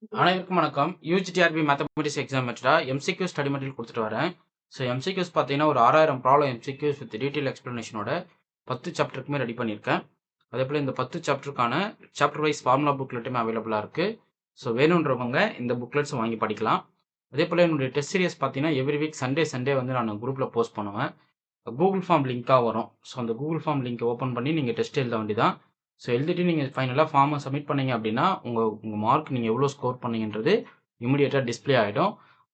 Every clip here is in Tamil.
அனைவருக்கும் வணக்கம். யூஜிடிஆர்பி மேத்தமெட்டிக்ஸ் எக்ஸாம் மெட்டடா எம்சிக்யூ ஸ்டடி மெட்டீரியல் கொடுத்துட்டு வரேன். ஸோ எம்சிக்யூஸ் பார்த்தீங்கன்னா ஒரு 6000 ப்ராப்ளம் எம்சிக்யூஸ் வித் டீட்டெயில் எக்ஸ்ப்ளனேஷனோட 10 சாப்டருக்குமே ரெடி பண்ணியிருக்கேன். அதே போல் இந்த 10 சாப்டருக்கான சாப்டர் வைஸ் ஃபார்முலா புக்லெட்டுமே அவைலபிளாக இருக்குது. ஸோ வேணுன்றவங்க இந்த புக்லெட்ஸை வாங்கி படிக்கலாம். அதே போல் என்னுடைய டெஸ்ட் சீரியஸ் பார்த்தீங்கன்னா எவ்ரி வீக் சண்டே வந்து நான் குரூப்பில் போஸ்ட் பண்ணுவேன். கூகுள் ஃபார்ம் லிங்காக வரும். ஸோ அந்த கூகுள் ஃபார்ம் லிங்க்கை ஓப்பன் பண்ணி நீங்கள் டெஸ்ட் எழுத வேண்டியதான். ஸோ எழுதிட்டு நீங்கள் ஃபைனலாக ஃபார்மை சப்மிட் பண்ணீங்க அப்படின்னா உங்கள் மார்க் நீங்கள் எவ்வளோ ஸ்கோர் பண்ணீங்கன்றது இமிடியேட்டாக டிஸ்பிளே ஆகிடும்.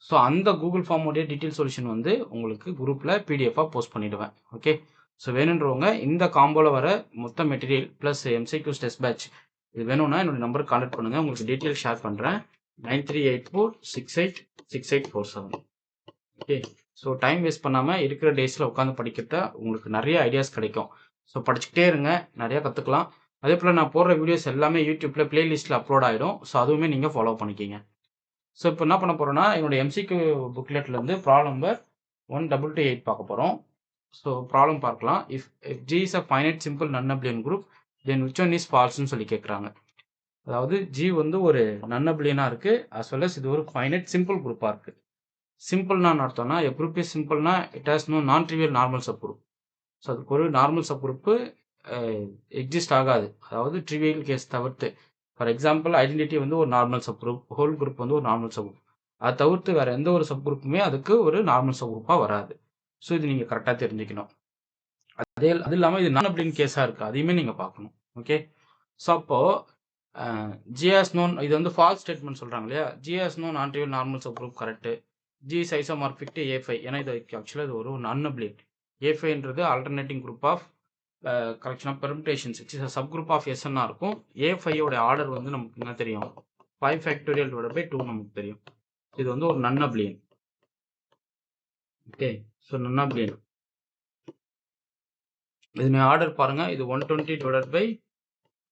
ஸோ அந்த கூகுள் ஃபார்முடைய டீட்டெயில் சொல்யூஷன் வந்து உங்களுக்கு குரூப்பில் பிடிஎஃபாக போஸ்ட் பண்ணிவிடுவேன். ஓகே, ஸோ வேணுன்றவங்க இந்த காம்போவில் வர மொத்த material plus MCQs test batch இது வேணும்னா என்னோடய நம்பருக்கு கான்டாக்ட் பண்ணுங்கள். உங்களுக்கு டீட்டெயில் ஷேர் பண்ணுறேன். 9384686847. ஓகே, ஸோ டைம் வேஸ்ட் பண்ணாமல் இருக்கிற டேஸில் உட்காந்து படிக்கிறத உங்களுக்கு நிறைய ஐடியாஸ் கிடைக்கும். ஸோ படிச்சுக்கிட்டே இருங்க, நிறையா கற்றுக்கலாம். அதே போல் நான் போடுற வீடியோஸ் எல்லாமே யூடியூப்பில் பிளேலிஸ்ட்டில் அப்லோட் ஆகிடும். ஸோ அதுவுமே நீங்கள் ஃபாலோ பண்ணிக்கிங்க. ஸோ இப்போ என்ன பண்ண போகிறோன்னா என்னோட எம்சிக்யூ புக்லெட்லேருந்து ப்ராப்ளம் நம்பர் 1228 பார்க்க போகிறோம். ஸோ ப்ராப்ளம் பார்க்கலாம். If G is a finite simple non abelian group then which one is ஃபால்ஸ்னு சொல்லி கேட்குறாங்க. அதாவது ஜி வந்து ஒரு நான் அபிலியனாக இருக்குது, அஸ் வெல் அஸ் இது ஒரு ஃபைனைட் சிம்பிள் குரூப்பாக இருக்குது. சிம்பிள்னா அர்த்தம்னா எ குரூப் இஸ் சிம்பிள்னா it has no non trivial normal sub group. So அதுக்கு ஒரு நார்மல் சப் குரூப்பு எக்ஸிஸ்ட் ஆகாது, அதாவது ட்ரிவியல் கேஸ் தவிர்த்து. ஃபார் எக்ஸாம்பிள் ஐடென்டிட்டி வந்து ஒரு normal sub group, whole group வந்து ஒரு நார்மல் சப் குரூப். அதை தவிர்த்து வேறு எந்த ஒரு சப் குரூப்புமே அதுக்கு ஒரு நார்மல் சப் குரூப்பாக வராது. ஸோ இது நீங்கள் கரெக்டாக தெரிஞ்சுக்கணும். அது இல்லாமல் இது நான் அப்படின்னு கேஸாக இருக்குது, அதையுமே நீங்கள் பார்க்கணும். ஓகே, ஸோ அப்போது ஜிஎஸ் நோன் இது வந்து ஃபால்ஸ் ஸ்டேட்மெண்ட் சொல்கிறாங்க இல்லையா. G's no non trivial normal sub group correct. G is isomorphic to A5, ஏன்னா இது ஆக்சுவலாக இது ஒரு நான் அபிலியன். A5ன்றது alternating group of correction of permutations sub group of எஸ்என்னா இருக்கும். A5யோட ஆர்டர் வந்து நமக்கு என்ன தெரியும், 5 ஃபேக்டோரியல் டிவைடட் பை 2 நமக்கு தெரியும். இது வந்து ஒரு நான் அபிலியன். ஓகே, ஸோ நான் அபிலியன் இதுமே ஆர்டர் பாருங்க, இது 120 டிவைடட் பை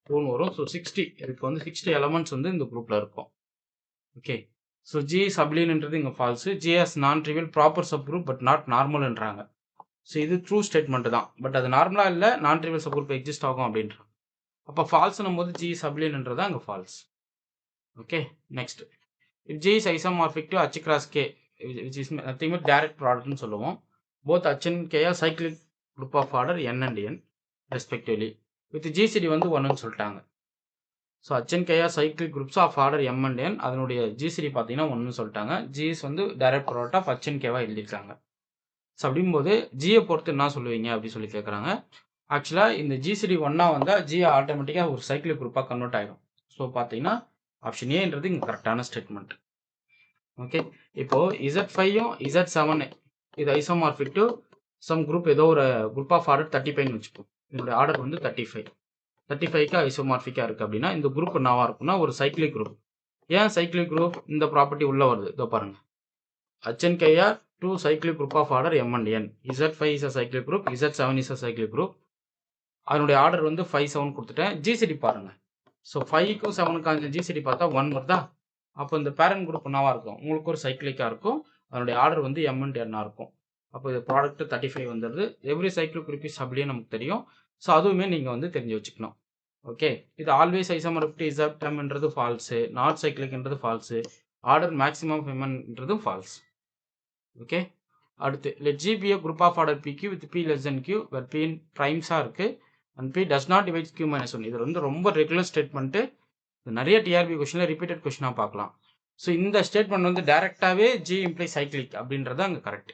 2 வரும். ஸோ 60, இதுக்கு வந்து 60 எலமெண்ட்ஸ் வந்து இந்த குரூப்ல இருக்கும். ஓகே, ஸோ ஜி சப்லியன்ன்றது இங்கே false. G's non trivial proper sub group but not நார்மல்ன்றாங்க. ஸோ இது ட்ரூ ஸ்டேட்மெண்ட் தான், பட் அது நார்மலாக இல்லை, நான் ட்ரிவியல் சப் குரூப் எக்ஸிஸ்ட் ஆகும் அப்படின்றாங்க. அப்போ ஃபால்ஸ்னும் போது ஜி சப்லியன்ன்றது அங்கே false. Okay, next if G is isomorphic to H cross K which is nothing but direct ப்ராடக்ட்னு சொல்லுவோம். Both H and K are cyclic group of order N and N respectively. With GCD வந்து 1ன்னு சொல்லிட்டாங்க. So H and K are cyclic groups of order M and N, அதனுடைய GCD பார்த்தீங்கன்னா 1ன்னு சொல்லிட்டாங்க. ஜிஎஸ் வந்து direct product of H and K-வா எழுதியிருக்காங்க. ஸோ அப்படிங்கும்போது ஜியை பொறுத்து என்ன சொல்லுவீங்க அப்படின்னு சொல்லி கேட்குறாங்க. ஆக்சுவலாக இந்த GCD 1 வந்தால் ஜி ஆட்டோமேட்டிக்காக ஒரு சைக்கிளிக் குரூப்பாக கன்வெர்ட் ஆகிடும். ஸோ பார்த்தீங்கன்னா ஆப்ஷன் ஏன்றது இங்கே கரெக்டான ஸ்டேட்மெண்ட். ஓகே, இப்போது Z5யும் Z7 இது ஐசோமார்பிக் டு சம் குரூப், ஏதோ ஒரு குரூப் ஆஃப் ஆர்டர் 35ன்னு வச்சுப்போம். இதோட ஆர்டர் வந்து 35க்கு ஐசோமார்பிக்காக இருக்குது அப்படின்னா இந்த குரூப் என்னவா இருக்குன்னா ஒரு சைக்கிளிக் குரூப். ஏன் சைக்கிளிக் குரூப் இந்த ப்ராப்பர்ட்டி உள்ளே வருது, இதோ பாருங்கள். H and K are two cyclic group of order M and N. Z5 is a cyclic group, Z7 is a cyclic group. அதனுடைய ஆர்டர் வந்து 5 7 கொடுத்துட்டேன். GCD பாருங்க. ஸோ 5க்கும் 7க்கும் GCD பார்த்தா 1 வருதா. அப்போ இந்த பேரண்ட் குரூப் என்னவா இருக்கும், உங்களுக்கு ஒரு சைக்கிளிக்காக இருக்கும். அதனுடைய ஆர்டர் வந்து M and N இருக்கும். அப்போ இது ப்ராடக்ட் 35 வந்துடுது. எவ்ரி சைக்கிளிக் குரூப் இஸ் அப்படியே நமக்கு தெரியும். ஸோ அதுவுமே நீங்கள் வந்து தெரிஞ்சு வச்சுக்கணும். ஓகே, இது ஆல்வேஸ் ஐசோமார்பிக் ZMன்றது ஃபால்ஸு, நாட் சைக்கிளிக்ன்றது ஃபால்ஸு, ஆர்டர் மேக்ஸிமம் ஃபெமன்ன்றது ஃபால்ஸ். ஓகே, அடுத்து let G be a group of order PQ with P less than Q where P ப்ரைம்ஸாக இருக்குது and P does not divide Q minus 1. இது வந்து ரொம்ப ரெகுலர் ஸ்டேட்மெண்ட்டு, நிறைய டிஆர்பி கொஷனில் ரிப்பீட்டட் கொஷனாக பார்க்கலாம். ஸோ இந்த ஸ்டேட்மெண்ட் வந்து டைரெக்டாகவே G இம்ப்ளை சைக்கிளிக் அப்படின்றது அங்கே கரெக்ட்.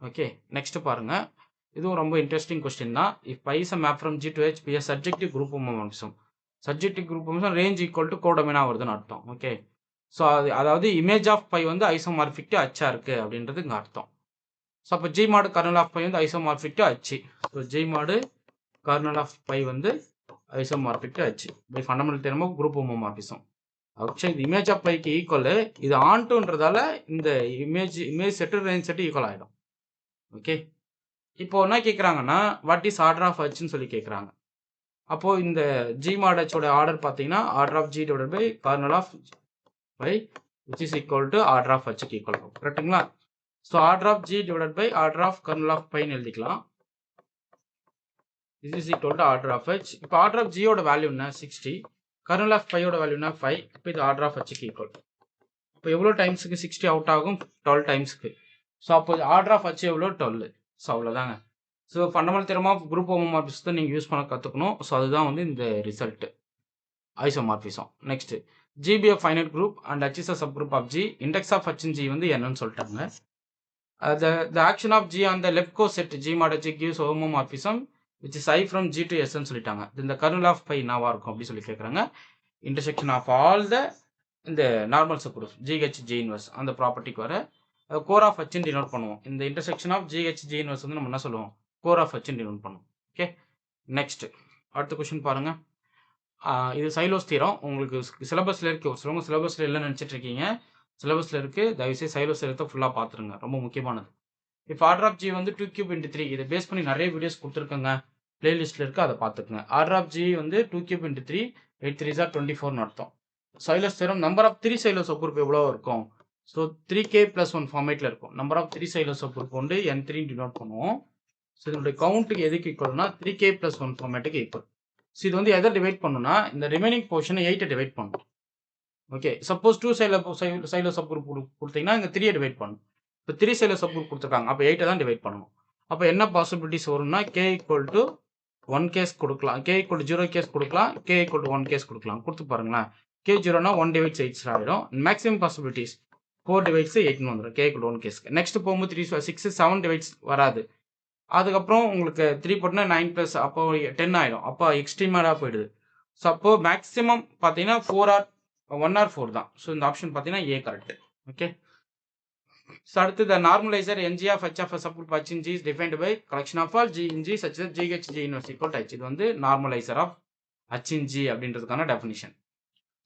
ஓகே, நெக்ஸ்ட் பாருங்கள், இதுவும் ரொம்ப இன்ட்ரெஸ்டிங் கொஸ்டின் தான். If pi is a map from G to H be subjective group homomorphism. Subjective group homomorphism range equal to கோடொமைனாக வருதுன்னு அர்த்தம். ஓகே, ஸோ அதாவது இமேஜ் ஆஃப் பை வந்து ஐசோமார்பிக் டு H இருக்குது அப்படின்றது இங்கே அர்த்தம். ஸோ அப்போ G mod kernel of pi வந்து isomorphic to H. So G mod kernel of pi வந்து isomorphic to H by fundamental theorem of group homomorphism. Actually இது இமேஜ் ஆஃப் பைக்கு ஈக்குவல், இது ஆன்டுன்றதால இந்த image set range set equal ஆகிடும். ஓகே, இப்போ என்ன கேட்குறாங்கன்னா வாட் இஸ் ஆர்டர் ஆஃப் Hன்னு சொல்லி கேட்குறாங்க. அப்போது இந்த G mod Hோட ஆர்டர் பார்த்தீங்கன்னா order of G divided by kernel of pi which is equal to order of Hக்கு ஈக்குவல் ஆகும். கரெக்டுங்களா. So order of G divided by order of kernel of பைன்னு எழுதிக்கலாம். this is equal to order of H. இப்போ ஆர்டர் ஆஃப் Gயோட வேல்யூ என்ன 60, கர்னல் ஆஃப் ஃபையோட வேல்யூனா 5. இப்போ இது ஆர்டர் ஆஃப் ஹச்சுக்கு ஈக்குவல். இப்போ எவ்வளோ டைம்ஸுக்கு 60 அவுட் ஆகும்? 12 டைம்ஸுக்கு. ஸோ அப்போ ஆர்டர் ஆஃப் ஹச் எவ்வளோ? 12. ஸோ அவ்வளோதாங்க. So fundamental theorem of group homomorphism தான் நீங்கள் யூஸ் பண்ண கற்றுக்கணும். ஸோ அதுதான் வந்து இந்த result isomorphism. Next G be of finite group and H is a sub group of G. Index of H in G வந்து என்னன்னு சொல்லிட்டாங்க. The action of G on the left coset G mod H gives homomorphism which is I from G to S ன்னு சொல்லிட்டாங்க. இந்த கர்னல் ஆஃப் பை என்னவா இருக்கும் அப்படி சொல்லி கேட்குறாங்க. இன்டர்செக்ஷன் ஆஃப் ஆல் இந்த normal subgroup GH G inverse அந்த ப்ராப்பர்ட்டிக்கு வர கோர் ஆஃப் ஹச்ன்னு டினோட் பண்ணுவோம். இந்த intersection of GH G inverse வந்து நம்ம என்ன சொல்லுவோம்? கோர் ஆஃப் ஹச்ன்னு டினோட் பண்ணுவோம். ஓகே, நெக்ஸ்ட் அடுத்த கொஸ்டின் பாருங்க. இது சைலோஸ் தியரம். உங்களுக்கு சிலபஸில் இருக்கு. ஒரு சிலவங்க சிலபஸில் இல்லைன்னு நினச்சிட்டு இருக்கீங்க. சிலபஸில் இருக்குது. தயவுசெய்து சைலோஸ் தியரத்தை ஃபுல்லாக பார்த்துருங்க, ரொம்ப முக்கியமானது. இப்போ ஆர்டர் ஆஃப் ஜி வந்து 2 cube into 3. இதை பேஸ் பண்ணி நிறைய வீடியோஸ் கொடுத்துருக்கேங்க, பிளேலிஸ்ட்டில் இருக்குது, அதை பார்த்துக்குங்க. ஆர்டர் ஆஃப் ஜி வந்து 2 cube into 3, 8 3s are 24 அர்த்தம். Sailoz theorem number of 3 Sailoz subgroup எவ்வளோ இருக்கும்? ஸோ 3k+1 ஃபார்மேட்டில் இருக்கும். நம்பர் ஆஃப் 3 சைலோஸ் சப்குரூப் வந்து n3 டினோட் பண்ணுவோம். ஸோ இதனுடைய கவுண்ட்டுக்கு எதுக்கு ஈக்குவல்னா 3k+1 ஃபார்மேட்டுக்கு ஈக்குவல். ஸோ இது வந்து எதை டிவைட் பண்ணுன்னா இந்த ரிமைனிங் போர்ஷனை 8 டிவைட் பண்ணும். ஓகே, சப்போஸ் 2 சைலோ சப்குரூப் கொடுத்தீங்கன்னா இங்கே 3 டிவைட் பண்ணணும். இப்போ 3 சைலோ சப்குரூப் கொடுத்துருக்காங்க, அப்போ 8 தான் டிவைட் பண்ணணும். அப்போ என்ன பாசிபிலிட்டிஸ் வரும்னா k = 1 கேஸ் கொடுக்கலாம், k = 0 கேஸ் கொடுக்கலாம், k = 1 கேஸ் கொடுக்கலாம். கொடுத்து பாருங்களேன். k 0னா 1 / 8 ஆகிடும். மேக்ஸிமம் பாசிபிலிட்டிஸ் 4 / 8ன்னு வந்துடும் k = 1 கேஸ்க்கு. நெக்ஸ்ட் போகும்போது 3 6 7 டிவைட்ஸ் வராது. அதுக்கப்புறம் உங்களுக்கு 3 போட்டுனா 9+ அப்போ 10 ஆகிடும். அப்போ எக்ஸ்ட்ரீமாக போயிடுது. ஸோ அப்போ மேக்ஸிமம் பார்த்தீங்கன்னா 1 or 4 தான். ஸோ இந்த ஆப்ஷன் பார்த்தீங்கன்னா ஏ கரெக்ட். ஓகே, ஸோ அடுத்து the normalizer ng of h of a subgroup h in G is defined by collection of all G in G such that GH G inverse equal to H. இது வந்து normaliser of h in G அப்படின்றதுக்கான டெஃபினிஷன்.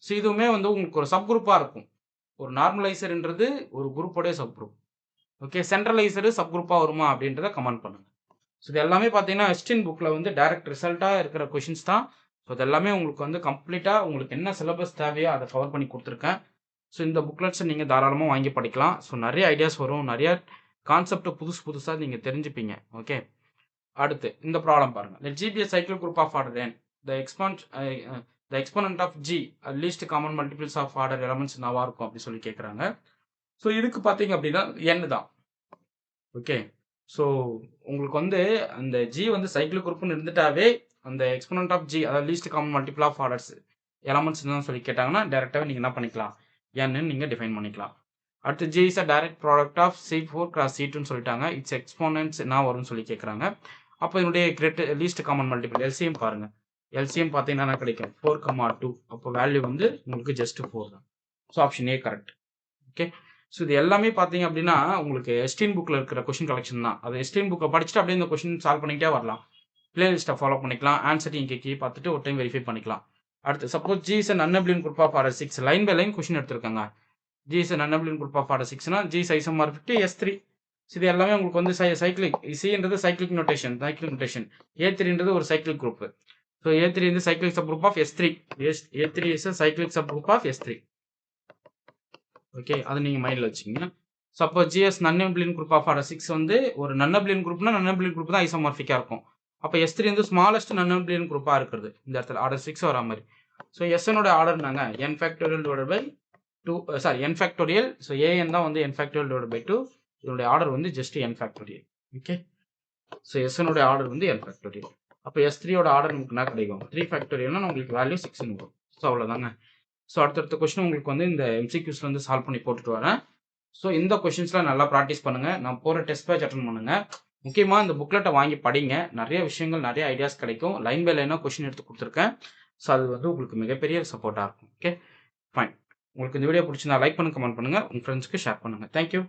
ஸோ இதுவுமே வந்து உங்களுக்கு ஒரு சப்குரூப்பாக இருக்கும். ஒரு நார்மலைசர்ன்றது ஒரு குரூப்போடைய சப்குரூப். ஓகே, சென்ட்ரலைசரு சப்குரூப்பாக வருமா அப்படின்றத கமெண்ட் பண்ணுங்க. ஸோ இது எல்லாமே பார்த்தீங்கன்னா எஸ்டின் புக்கில் வந்து டைரக்ட் ரிசல்ட்டாக இருக்கிற கொஷின்ஸ் தான். ஸோ இது எல்லாமே உங்களுக்கு வந்து கம்ப்ளீட்டாக உங்களுக்கு என்ன சிலபஸ் தேவையோ அதை கவர் பண்ணி கொடுத்துருக்கேன். ஸோ இந்த புக்லெட்ஸை நீங்கள் தாராளமாக வாங்கி படிக்கலாம். ஸோ நிறைய ஐடியாஸ் வரும், நிறைய கான்செப்டை புதுசாக நீங்கள் தெரிஞ்சுப்பீங்க. ஓகே, அடுத்து இந்த ப்ராப்ளம் பாருங்கள். Let G be a cyclic group of order n. The exponent of G least common multiples of order elements என்னவா இருக்கும் அப்படி சொல்லி கேட்குறாங்க. ஸோ இதுக்கு பார்த்தீங்க அப்படின்னா n தான். ஓகே, ஸோ உங்களுக்கு வந்து அந்த G வந்து சைக்கிளிக் குரூப்னு இருந்துட்டாவே அந்த எக்ஸ்போனன்ட் ஆஃப் G அதாவது least common multiple of orders elements என்னன்னு சொல்லி கேட்டாங்கன்னா டேரெக்டாகவே நீங்கள் என்ன பண்ணிக்கலாம், n நீங்கள் டிஃபைன் பண்ணிக்கலாம். அடுத்து G is a direct product of C4 × C2ன்னு சொல்லிட்டாங்க. இட்ஸ் எக்ஸ்போனன்ட்ஸ் என்ன வரும்னு சொல்லி கேட்குறாங்க. அப்போ இதனுடைய லீஸ்ட் காமன் மல்டிபிள் எல்சிஎம் பாருங்கள். எல்சிஎம் பார்த்தீங்கன்னா கிடைக்கும் 4, 2. அப்போ வேல்யூ வந்து உங்களுக்கு ஜஸ்ட் 4 தான். So option A correct. Okay, so இது எல்லாமே பார்த்தீங்க அப்படின்னா உங்களுக்கு எஸ்டின் புக்கில் இருக்கிற கொஷின் கலெக்ஷன் தான். அது எஸ்டின் புக்கை படிச்சுட்டு அப்படியே இந்த கொஷின் சால்வ் பண்ணிக்கிட்டே வரலாம். பிளேலிஸ்ட்டை ஃபாலோ பண்ணிக்கலாம், ஆன்சர் இங்கே கீ பார்த்துட்டு ஒரு டைம் வெரிஃபை பண்ணிக்கலாம். அடுத்து suppose G is an unabelian group of order 6, line by line question எடுத்துருக்காங்க. G is an unabelian group of order 6னா G isomorphic to S3. இது எல்லாமே உங்களுக்கு வந்து சைக்கிளிக். Cன்றது சைக்கிளிக் நோட்டேஷன், A3ன்றது ஒரு சைக்கிளிக் குரூப். ஸோ A3 வந்து cyclic sub group of S3. A3 is cyclic sub group of S3. Okay, அது நீங்கள் மைண்டில் வச்சுக்கோங்க. Suppose GS non abelian group of order 6 வந்து ஒரு நன்அபிலியன் குரூப்னா நன்அபிலியன் குரூப் தான் ஐசோமார்பிக்காக இருக்கும். அப்போ S3 வந்து ஸ்மாலஸ்ட் நன்அபிலியன் குரூப்பாக இருக்கிறது இந்த இடத்துல ஆர்டர் 6 வரா மாதிரி. ஸோ SNோட ஆர்டர் நாங்க n factorial divided by 2, sorry n factorial. So AN தான் வந்து n ஃபேக்டோரியல் டிவைடட் பை 2. இதனுடைய ஆர்டர் வந்து just n factorial. Okay, so SNோட ஆர்டர் வந்து n ஃபேக்டோரியல். அப்போ S3யோட ஆர்டர் நமக்கு என்ன கிடைக்கும்? 3 ஃபேக்டோரியல்னா உங்களுக்கு வேல்யூ 6ன்னு வரும். ஸோ அவ்வளோதாங்க. ஸோ அடுத்தடுத்த கொஸ்டின் உங்களுக்கு வந்து இந்த MCQஸ்ல வந்து சால்வ் பண்ணி போட்டுட்டு வரேன். ஸோ இந்த கொஸ்டின்ஸ்லாம் நல்லா ப்ராக்டிஸ் பண்ணுங்கள். நான் போகிற டெஸ்ட் பேட்ச் அட்டன் பண்ணுங்கள். முக்கியமாக இந்த புக்லெட்டை வாங்கி படிங்க. நிறைய விஷயங்கள், நிறைய ஐடியாஸ் கிடைக்கும். லைன் பை லைனாக கொஸ்டின் எடுத்து கொடுத்துருக்கேன். ஸோ அது வந்து உங்களுக்கு மிகப்பெரிய சப்போர்ட்டாக இருக்கும். Okay, fine. உங்களுக்கு இந்த வீடியோ பிடிச்சிருந்தா லைக் பண்ணுங்கள், கமெண்ட் பண்ணுங்கள், உங்கள் ஃப்ரெண்ட்ஸ்க்கு ஷேர் பண்ணுங்கள். தேங்க்யூ.